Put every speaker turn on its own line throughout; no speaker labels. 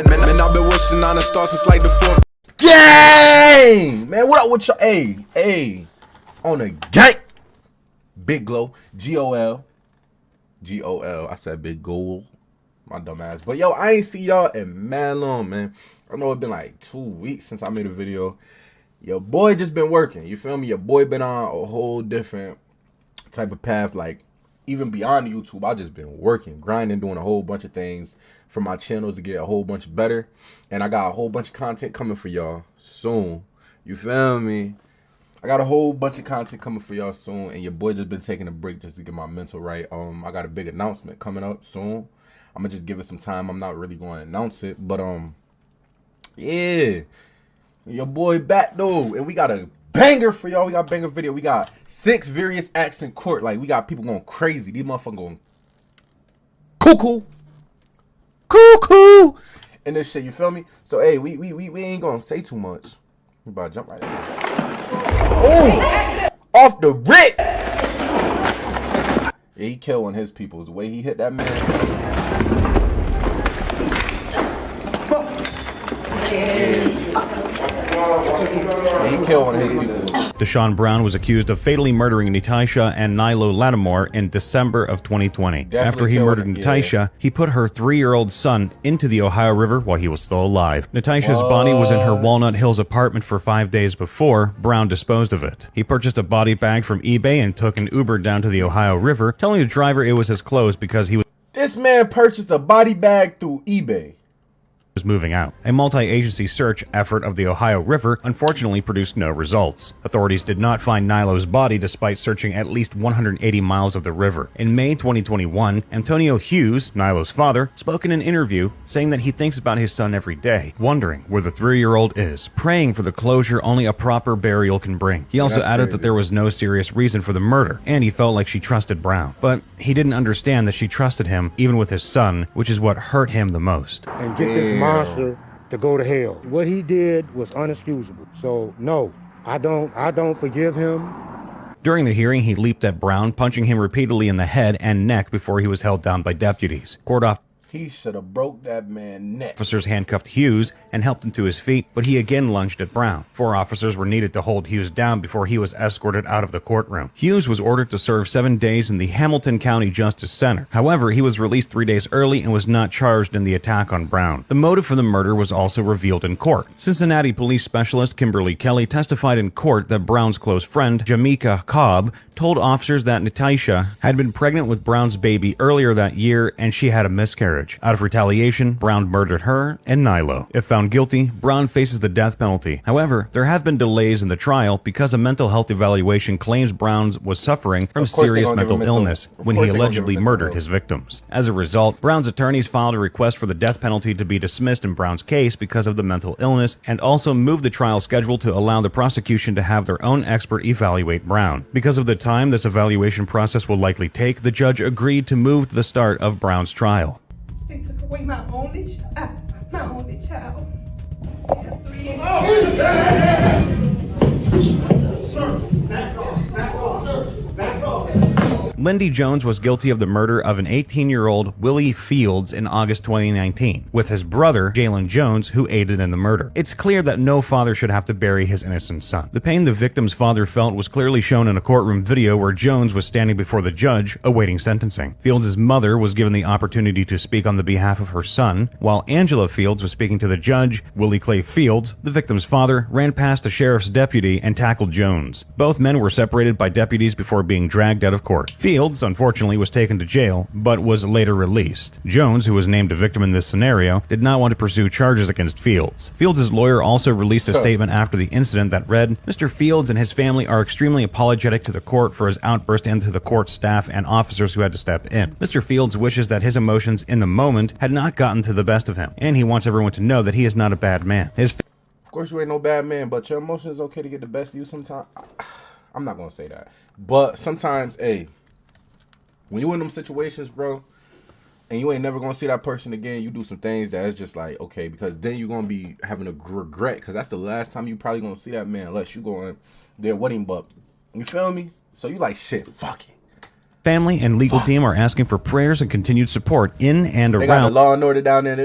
Man, I've been wishing on a star since like the 4th.
Gang! Man, what up with y'all? Hey, on the gang. Big Glow, G-O-L. G-O-L. I said Big Goal. My dumb ass. But yo, I ain't see y'all in man long, man. I know it's been like 2 weeks since I made a video. Your boy just been working. You feel me? Your boy been on a whole different type of path. Like, even beyond YouTube, I just been working, grinding, doing a whole bunch of things for my channels to get a whole bunch better. And I got a whole bunch of content coming for y'all soon. You feel me? I got a whole bunch of content coming for y'all soon. And your boy just been taking a break just to get my mental right. I got a big announcement coming up soon. I'm gonna just give it some time. I'm not really going to announce it. But, yeah. Your boy back, though. And we got a banger for y'all. We got a banger video. We got 6 various acts in court. Like, we got people going crazy. These motherfuckers going cuckoo. Cuckoo. And this shit, you feel me? So, hey, we ain't gonna say too much. We about to jump right in. Oh! Off the rip! Yeah, he killed one of his people. The way he hit that man. He killed one of his people.
Deshaun Brown was accused of fatally murdering Natasha and Nilo Lattimore in December of 2020. After he murdered Natasha, he put her 3-year-old son into the Ohio River while he was still alive. Natasha's body was in her Walnut Hills apartment for 5 days before Brown disposed of it. He purchased a body bag from eBay and took an Uber down to the Ohio River, telling the driver it was his clothes because he was—
This man purchased a body bag through eBay.
moving out. A multi-agency search effort of the Ohio River unfortunately produced no results. Authorities did not find Nilo's body despite searching at least 180 miles of the river. In May 2021, Antonio Hughes, Nilo's father, spoke in an interview saying that he thinks about his son every day, wondering where the 3-year-old is, praying for the closure only a proper burial can bring. He also added that there was no serious reason for the murder, and he felt like she trusted Brown. But he didn't understand that she trusted him even with his son, which is what hurt him the most.
And get this monster to go to hell. What he did was unexcusable. So no, I don't forgive him.
During the hearing, he leaped at Brown, punching him repeatedly in the head and neck before he was held down by deputies.
He should have broke that man's neck.
Officers handcuffed Hughes and helped him to his feet, but he again lunged at Brown. 4 officers were needed to hold Hughes down before he was escorted out of the courtroom. Hughes was ordered to serve 7 days in the Hamilton County Justice Center. However, he was released 3 days early and was not charged in the attack on Brown. The motive for the murder was also revealed in court. Cincinnati police specialist Kimberly Kelly testified in court that Brown's close friend, Jamaica Cobb, told officers that Natasha had been pregnant with Brown's baby earlier that year and she had a miscarriage. Out of retaliation, Brown murdered her and Nilo. If found guilty, Brown faces the death penalty. However, there have been delays in the trial because a mental health evaluation claims Brown was suffering from serious mental illness when he allegedly murdered his victims. As a result, Brown's attorneys filed a request for the death penalty to be dismissed in Brown's case because of the mental illness and also moved the trial schedule to allow the prosecution to have their own expert evaluate Brown. Because of the time this evaluation process will likely take, the judge agreed to move to the start of Brown's trial.
They took away my only child. My only child.
Lindy Jones was guilty of the murder of an 18-year-old Willie Fields in August 2019, with his brother, Jalen Jones, who aided in the murder. It's clear that no father should have to bury his innocent son. The pain the victim's father felt was clearly shown in a courtroom video where Jones was standing before the judge, awaiting sentencing. Fields' mother was given the opportunity to speak on the behalf of her son, while Angela Fields was speaking to the judge. Willie Clay Fields, the victim's father, ran past the sheriff's deputy and tackled Jones. Both men were separated by deputies before being dragged out of court. Fields, unfortunately, was taken to jail, but was later released. Jones, who was named a victim in this scenario, did not want to pursue charges against Fields. Fields' lawyer also released a statement after the incident that read, "Mr. Fields and his family are extremely apologetic to the court for his outburst and to the court staff and officers who had to step in. Mr. Fields wishes that his emotions in the moment had not gotten to the best of him, and he wants everyone to know that he is not a bad man."
Of course, you ain't no bad man, but your emotions okay to get the best of you sometimes. I'm not gonna say that, but sometimes, hey, when you in them situations, bro, and you ain't never gonna see that person again, you do some things that is just like, okay, because then you're gonna be having a regret, because that's the last time you probably gonna see that man unless you go on their wedding, but you feel me? So you like, shit, fuck it.
Family and legal team are asking for prayers and continued support in and
They got the
around
Law and Order down there.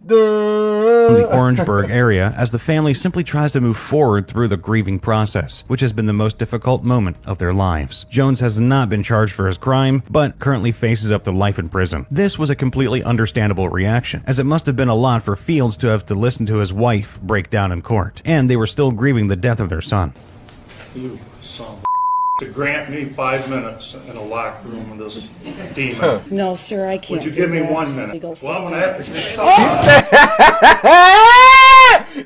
the Orangeburg area as the family simply tries to move forward through the grieving process, which has been the most difficult moment of their lives. Jones has not been charged for his crime, but currently faces up to life in prison. This was a completely understandable reaction, as it must have been a lot for Fields to have to listen to his wife break down in court, and they were still grieving the death of their son.
You son of a to grant me 5 minutes in a locked room with this demon.
No, sir, I can't.
Would you give me
do that.
1 minute?
Legal
Well, I'm
system.
gonna have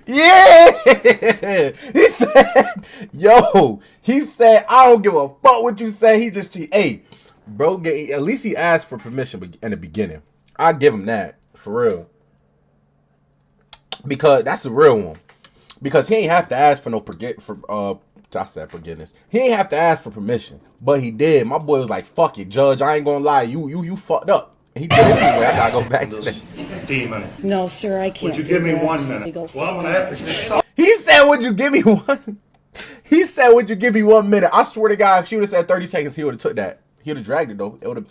to
Yeah, he said, "Yo," he said, "I don't give a fuck what you say." He just, hey, bro, at least he asked for permission in the beginning. I give him that for real, because that's the real one. Because he ain't have to ask for I said forgiveness. He ain't have to ask for permission, but he did. My boy was like, "Fuck it, Judge. I ain't gonna lie. You fucked up." And he did it anyway. I gotta go back to that.
demon.
No, sir, I can't.
Would you
do
give me
that.
1 minute?
Legal
Well, I'm
system.
gonna have to
He said, "Would you give me one?" He said, "Would you give me 1 minute?" I swear to God, if she would have said 30 seconds, he would have took that. He would have dragged it though. It would have.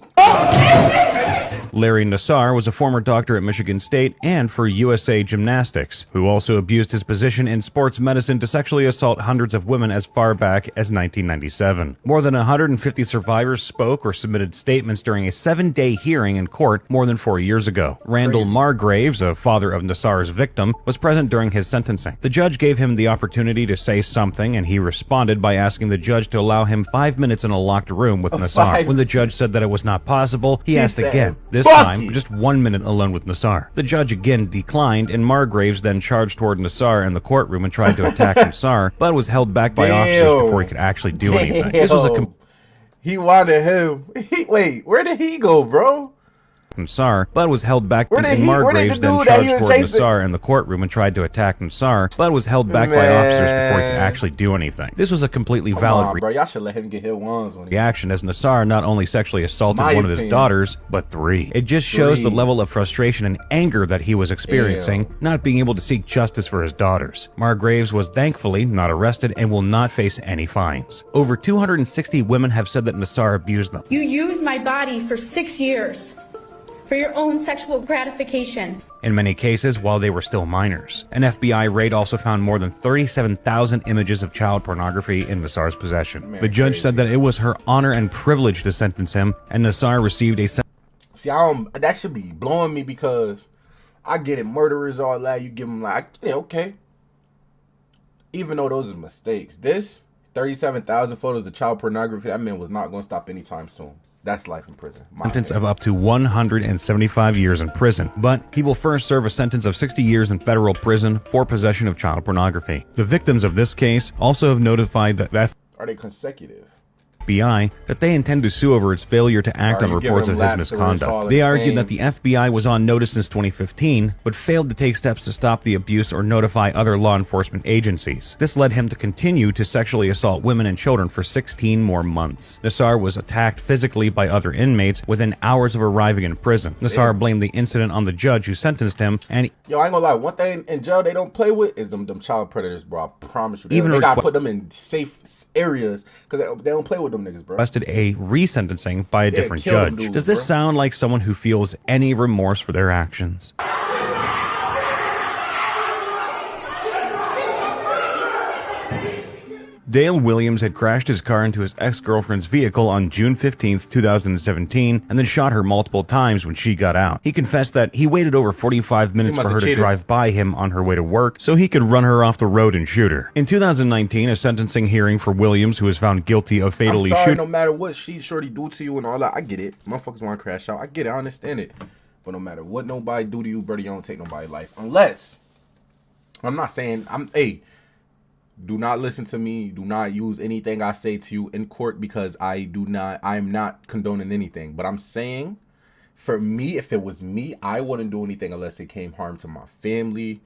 Larry Nassar was a former doctor at Michigan State and for USA Gymnastics, who also abused his position in sports medicine to sexually assault hundreds of women as far back as 1997. More than 150 survivors spoke or submitted statements during a 7-day hearing in court more than 4 years ago. Randall Margraves, a father of Nassar's victim, was present during his sentencing. The judge gave him the opportunity to say something, and he responded by asking the judge to allow him 5 minutes in a locked room with Nassar. When the judge said that it was not possible, he asked again, this time just 1 minute alone with Nassar. The judge again declined, and Margraves then charged toward Nassar in the courtroom and tried to attack Nassar, but was held back by officers before he could actually do anything. This was
he wanted him. Wait, where did he go, bro?
Nassar, but was held back.
Where did
Margraves
the
then
dude that he
charged
was
toward
chasing-
Nassar in the courtroom and tried to attack Nassar, but was held back by officers before he could actually do anything. This was a completely valid
Bro, y'all should let him get hit once.
reaction, as Nassar not only sexually assaulted one of his daughters, but 3. It just shows the level of frustration and anger that he was experiencing, not being able to seek justice for his daughters. Margraves was thankfully not arrested and will not face any fines. Over 260 women have said that Nassar abused them.
You used my body for 6 years for your own sexual gratification.
In many cases, while they were still minors. An FBI raid also found more than 37,000 images of child pornography in Nassar's possession. The judge said that it was her honor and privilege to sentence him, and Nassar received a
See, that should be blowing me, because I get it, murderers, all that, you give them like, yeah, okay. Even though those are mistakes, this 37,000 photos of child pornography, that man was not going to stop anytime soon. That's life in prison.
sentence of up to 175 years in prison, but he will first serve a sentence of 60 years in federal prison for possession of child pornography. The victims of this case also have notified the
Are they consecutive?
FBI that they intend to sue over its failure to act on reports of his misconduct. They argued that the FBI was on notice since 2015, but failed to take steps to stop the abuse or notify other law enforcement agencies. This led him to continue to sexually assault women and children for 16 more months. Nassar was attacked physically by other inmates within hours of arriving in prison. Nassar blamed the incident on the judge who sentenced him, and
Yo, I ain't gonna lie, one thing in jail they don't play with is them child predators, bro. I promise you. They gotta put them in safe areas, because they don't play with them niggas, bro.
requested a resentencing by a different judge.
Dudes,
Does this
bro.
sound like someone who feels any remorse for their actions? Dale Williams had crashed his car into his ex-girlfriend's vehicle on June 15, 2017, and then shot her multiple times when she got out. He confessed that he waited over 45 minutes for her to drive by him on her way to work so he could run her off the road and shoot her. In 2019, a sentencing hearing for Williams, who was found guilty of fatally shooting...
no matter what shorty do to you and all that, I get it. Motherfuckers want to crash out. I get it. I understand it. But no matter what nobody do to you, brother, you don't take nobody's life. Unless... I'm not saying... Do not listen to me. Do not use anything I say to you in court, because I'm not condoning anything. But I'm saying, for me, if it was me, I wouldn't do anything unless it came harm to my family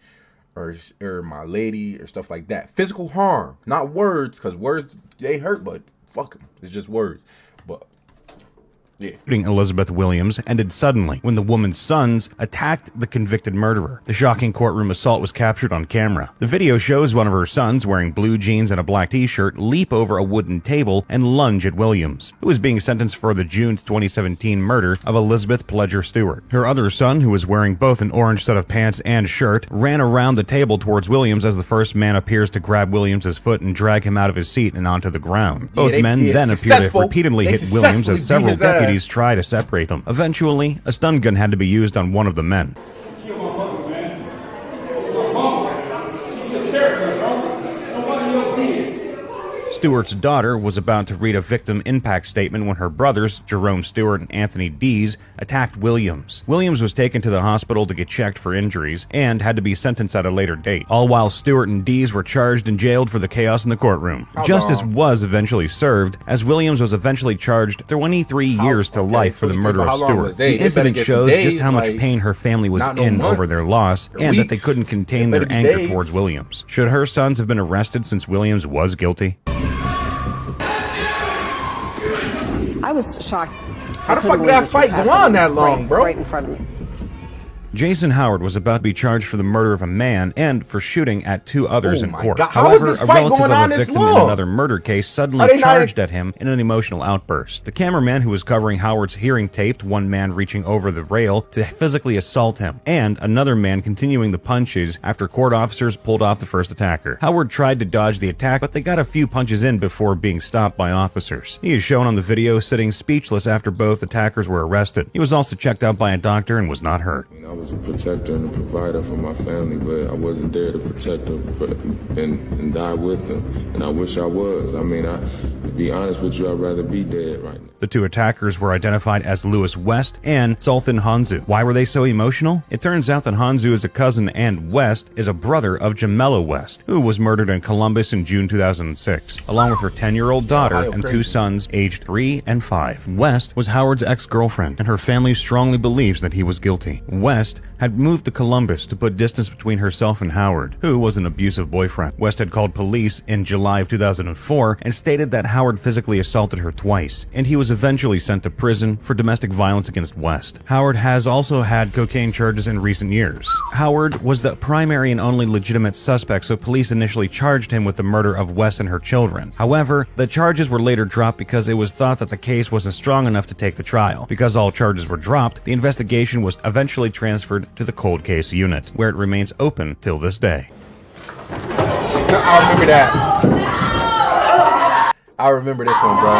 or my lady or stuff like that. Physical harm, not words, because words, they hurt, but fuck them. It's just words. But
Shooting Elizabeth Williams ended suddenly when the woman's sons attacked the convicted murderer. The shocking courtroom assault was captured on camera. The video shows one of her sons wearing blue jeans and a black t-shirt leap over a wooden table and lunge at Williams, who was being sentenced for the June 2017 murder of Elizabeth Pledger Stewart. Her other son, who was wearing both an orange set of pants and shirt, ran around the table towards Williams as the first man appears to grab Williams' foot and drag him out of his seat and onto the ground. Both men then appear to repeatedly hit Williams as several deputies try to separate them. Eventually, a stun gun had to be used on one of the men. Stewart's daughter was about to read a victim impact statement when her brothers, Jerome Stewart and Anthony Dees, attacked Williams. Williams was taken to the hospital to get checked for injuries and had to be sentenced at a later date, all while Stewart and Dees were charged and jailed for the chaos in the courtroom. Justice was eventually served, as Williams was eventually charged 23 years to life for the murder of Stewart. The incident shows just how much pain her family was in over their loss and that they couldn't contain their anger towards Williams. Should her sons have been arrested since Williams was guilty?
I was shocked.
How the fuck did that fight go on that long, bro?
Right in front of me.
Jason Howard was about to be charged for the murder of a man and for shooting at two others in court.
God. How is
However,
this
a
fight
relative
going
of
on
a
this
victim in
long?
another murder case suddenly charged at him in an emotional outburst. The cameraman who was covering Howard's hearing taped one man reaching over the rail to physically assault him, and another man continuing the punches after court officers pulled off the first attacker. Howard tried to dodge the attack, but they got a few punches in before being stopped by officers. He is shown on the video sitting speechless after both attackers were arrested. He was also checked out by a doctor and was not hurt.
I was a protector and a provider for my family, but I wasn't there to protect them and die with them. And I wish I was. I mean, to be honest with you, I'd rather be dead right now.
The two attackers were identified as Lewis West and Sultan Hanzu. Why were they so emotional? It turns out that Hanzu is a cousin and West is a brother of Jamela West, who was murdered in Columbus in June 2006, along with her 10-year-old daughter and two sons aged 3 and 5. West was Howard's ex-girlfriend, and her family strongly believes that he was guilty. West had moved to Columbus to put distance between herself and Howard, who was an abusive boyfriend. West had called police in July of 2004 and stated that Howard physically assaulted her twice, and he was eventually sent to prison for domestic violence against West. Howard has also had cocaine charges in recent years. Howard was the primary and only legitimate suspect, so police initially charged him with the murder of West and her children. However, the charges were later dropped because it was thought that the case wasn't strong enough to take the trial. Because all charges were dropped, the investigation was eventually transferred to the cold case unit, where it remains open till this day.
I remember that. I remember this one, bro.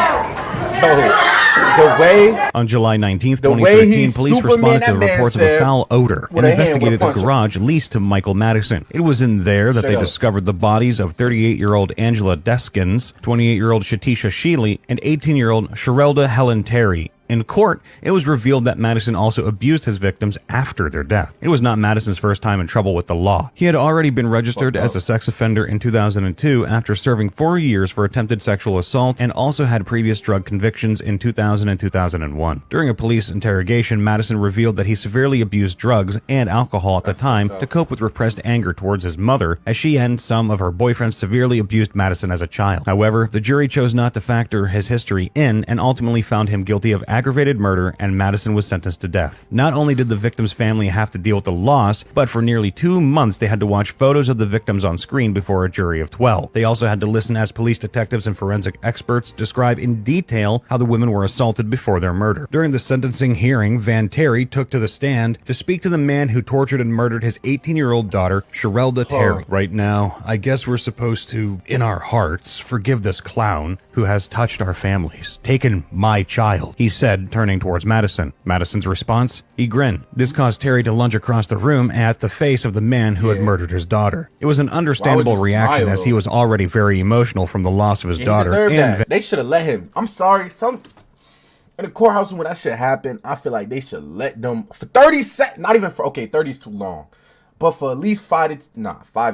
The way
on July 19th, 2013, police responded to reports of a foul odor and investigated a garage leased to Michael Madison. It was in there that they discovered the bodies of 38-year-old Angela Deskins, 28-year-old Shatisha Sheely, and 18-year-old Sherelda Helen Terry. In court, it was revealed that Madison also abused his victims after their death. It was not Madison's first time in trouble with the law. He had already been registered as a sex offender in 2002 after serving 4 years for attempted sexual assault and also had previous drug convictions in 2000 and 2001. During a police interrogation, Madison revealed that he severely abused drugs and alcohol at the time to cope with repressed anger towards his mother, as she and some of her boyfriends severely abused Madison as a child. However, the jury chose not to factor his history in and ultimately found him guilty of aggravated murder, and Madison was sentenced to death. Not only did the victim's family have to deal with the loss, but for nearly 2 months they had to watch photos of the victims on screen before a jury of 12. They also had to listen as police detectives and forensic experts describe in detail how the women were assaulted before their murder. During the sentencing hearing, Van Terry took to the stand to speak to the man who tortured and murdered his 18-year-old daughter, Sherelda Terry. Right now, I guess we're supposed to, in our hearts, forgive this clown who has touched our families, taken my child, he said, turning towards Madison. Madison's response? He grinned. This caused Terry to lunge across the room at the face of the man who had murdered his daughter. It was an understandable reaction as he was already very emotional from the loss of his daughter. And
they should have let him. I'm sorry, in the courthouse when that shit happened, I feel like they should let them for 30 seconds. Not even for 30 is too long, but for at least 5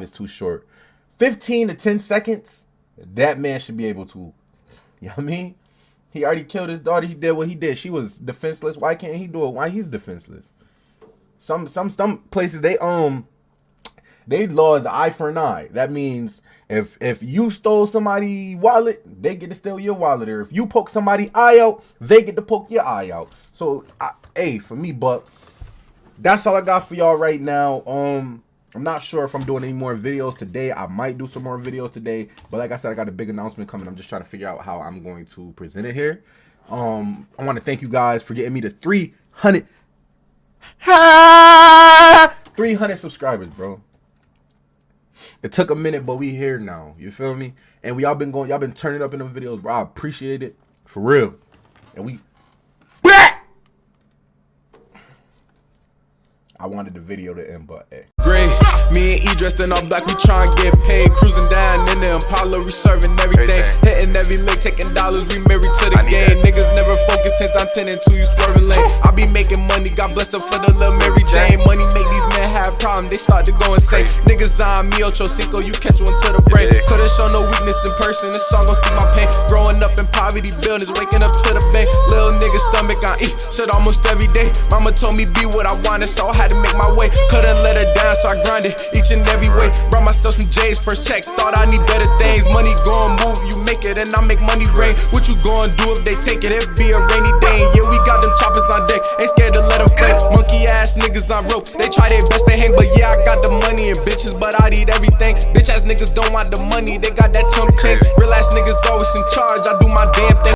is too short. 15 to 10 seconds, that man should be able to. You know what I mean? He already killed his daughter. He did what he did. She was defenseless. Why can't he do it? Why he's defenseless? Some places they They law is eye for an eye. That means if you stole somebody's wallet, they get to steal your wallet. Or if you poke somebody's eye out, they get to poke your eye out. So, hey, for me, but that's all I got for y'all right now. I'm not sure if I'm doing any more videos today. I might do some more videos today. But like I said, I got a big announcement coming. I'm just trying to figure out how I'm going to present it here. I want to thank you guys for getting me to 300 subscribers, bro. It took a minute, but we here now. You feel me? And y'all been turning up in the videos, bro. I appreciate it. For real. And we back. I wanted the video to end, but hey.
Gray, me and E dressed in all black, we tryna get paid. Cruising down in the Impala, we serving everything. Hitting every lick, taking dollars, we married to the game. Niggas never focus, hence I'm 10 and 2, you swerving lane. I be making money, God bless her for the little Mary Jane. Money make these men have problems, they start to go insane. Niggas on me, Ocho Cinco, you catch one to the brain. Couldn't show no weakness in person, this song gon' speak my pain. Growing up in poverty buildings, waking up to the bank. Little nigga stomach on eat shit almost every day. Mama told me be what I wanted, so I had to make my way. Couldn't let her down, so I grinded each and every way. Brought myself some J's, first check, thought I need better things. Money gon' move, you make it, and I make money rain. What you gon' do if they take it? It be a rainy day. And yeah, we got them choppers on deck, ain't scared to let them flame. Monkey ass niggas on rope, they try their best to hang. But yeah, I got the money and bitches, but I need everything. Bitch ass niggas don't want the money, they got that chump change.